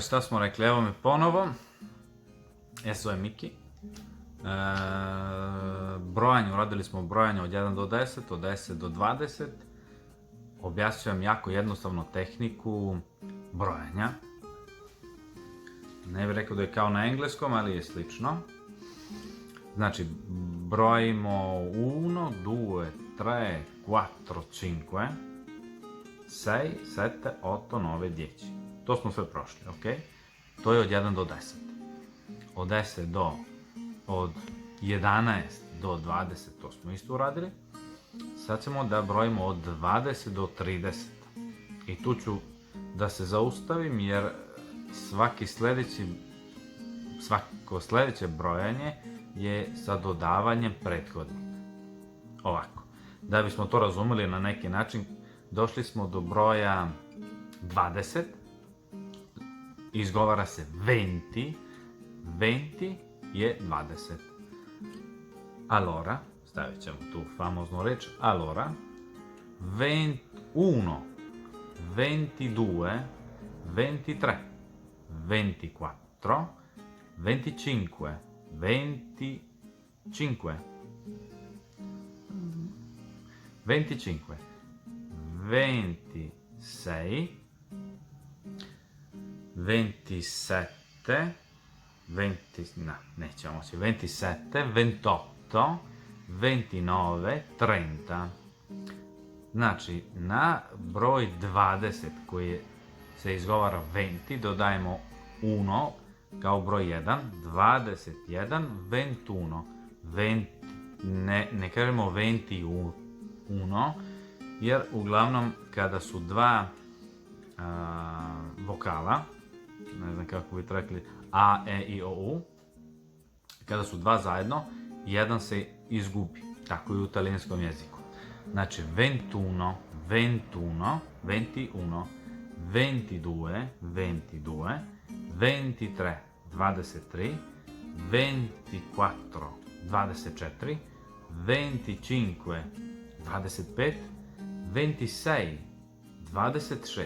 Šta smo rekli, evo me ponovo. SO je Miki. Brojanje, uradili smo brojanje od 1 do 10, od 10 do 20. Objasňujem jako jednostavno tehniku brojanja. Ne bih rekao da je kao na engleskom, ali je slično. Znači, brojimo 1, 2, 3, 4, 5, 6, 7, 8, 9, 10. To smo sve prošli, ok? To je od 1 do 10. Od 10 do, od 11 do 20, to smo isto uradili. Sad ćemo da brojimo od 20 do 30. I tu ću da se zaustavim jer svako sljedeće brojanje je sa dodavanjem prethodnika. Ovako, da bismo to razumeli na neki način, došli smo do broja 20, izgovara se 20, 20 je 20. Allora, stavit ćemo tu famoznu reč, allora, 21, 22, 23, 24, 25, 25, 25, 26, 27, 28, 29, 30. Znači, na broj 20 koji se izgovara 20 dodajemo 1 kao broj 1, 21, 21. Ne kažemo 21, jer uglavnom kada su dva vokala, ne znam kako bi rekli, A, E, I, O, U, kada su dva zajedno, jedan se izgubi, tako i u talijanskom jeziku. Znači, 21, 21, 21, 22, 22, 23, 23, 24, 24, 25, 25, 26, 26,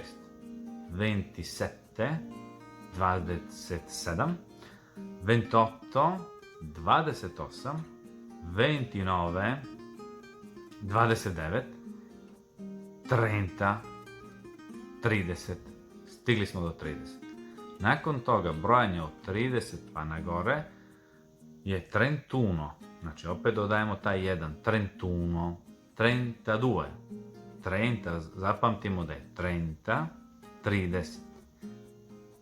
27, 27, 28, 28, 29, 29, 30, 30. Stigli smo do 30. Nakon toga brojanje od 30 pa na gore je 31. Znači opet dodajemo taj 1. 31, 32, 30, zapamtimo da je 30, 30.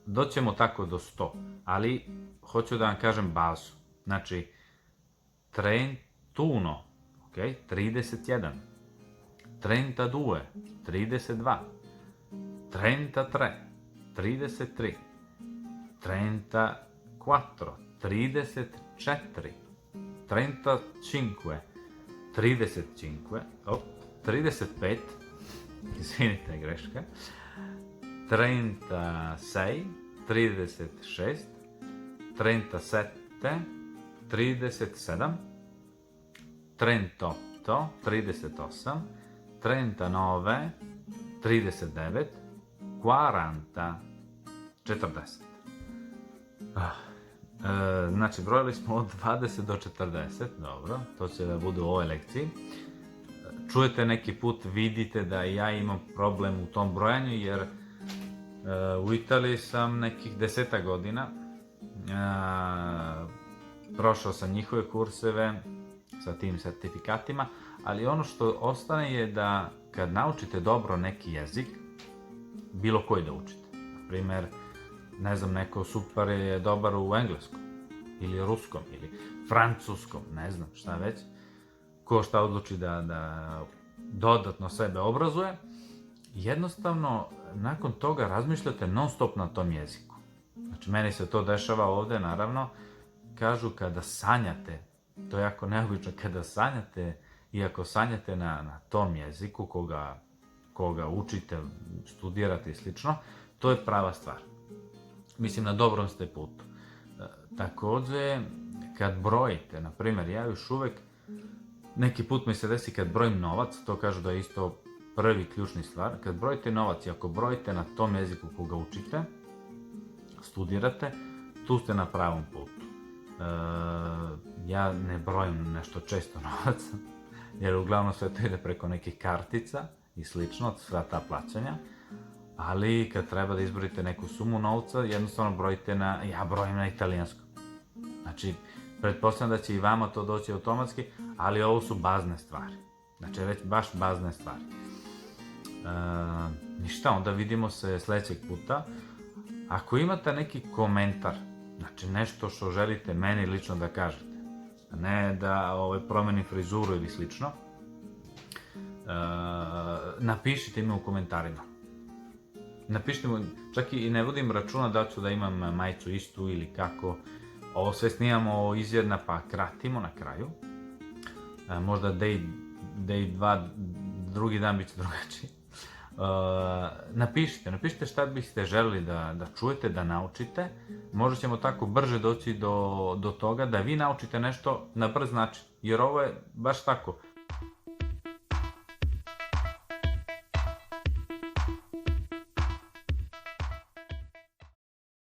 Doćemo tako do 100, ali hoću da vam kažem bazu. Znači, 31, ok, 31, 32, 32, 33, 33, 34, 34, 35, 35, 35, izvinite greška, 36, 36, 37, 37, 38, 38, 39, 39, 40, 40. Znači, brojili smo od 20 do 40, dobro, to će da bude u ovoj lekciji. Čujete neki put, vidite da ja imam problem u tom brojanju, jer u Italiji sam nekih 10 godina, prošao sam njihove kurseve sa tim sertifikatima, ali ono što ostane je da kad naučite dobro neki jezik, bilo koji da učite, na primjer, ne znam, neko super je dobar u engleskom, ili ruskom, ili francuskom, ne znam šta već, ko šta odluči da dodatno sebe obrazuje, jednostavno, nakon toga razmišljate non stop na tom jeziku. Znači, meni se to dešava ovde, naravno, kažu kada sanjate, to je jako neobično, kada sanjate, iako sanjate na tom jeziku koga učite, studirate i slično, to je prava stvar. Mislim, na dobrom ste putu. Takođe, kad brojite, na primjer, ja još uvek, neki put mi se desi kad brojim novac, to kažu da je isto prvi ključni stvar, kad brojite novac i ako brojite na tom jeziku koga učite, studirate, tu ste na pravom putu. Ja ne brojim nešto često novaca, jer uglavnom sve to ide preko nekih kartica i slično, sva ta plaćanja, ali kad treba da izbrojite neku sumu novca, jednostavno brojite ja brojim na italijanskom. Znači, pretpostavljam da će i vama to doći automatski, ali ovo su bazne stvari. Znači, već baš bazne stvari. Ništa, onda vidimo se sledećeg puta. Ako imate neki komentar, znači nešto što želite meni lično da kažete, a ne da promenim frizuru ili slično, napišite mi u komentarima. Napišite mi, čak i ne vodim računa da ću da imam majicu istu ili kako. Ovo sve snimamo izjedna pa kratimo na kraju. Možda day 2, drugi dan bit će drugačiji. Napišite šta biste želeli da čujete, da naučite. Možda ćemo tako brže doći do toga da vi naučite nešto na brz način. Jer ovo je baš tako.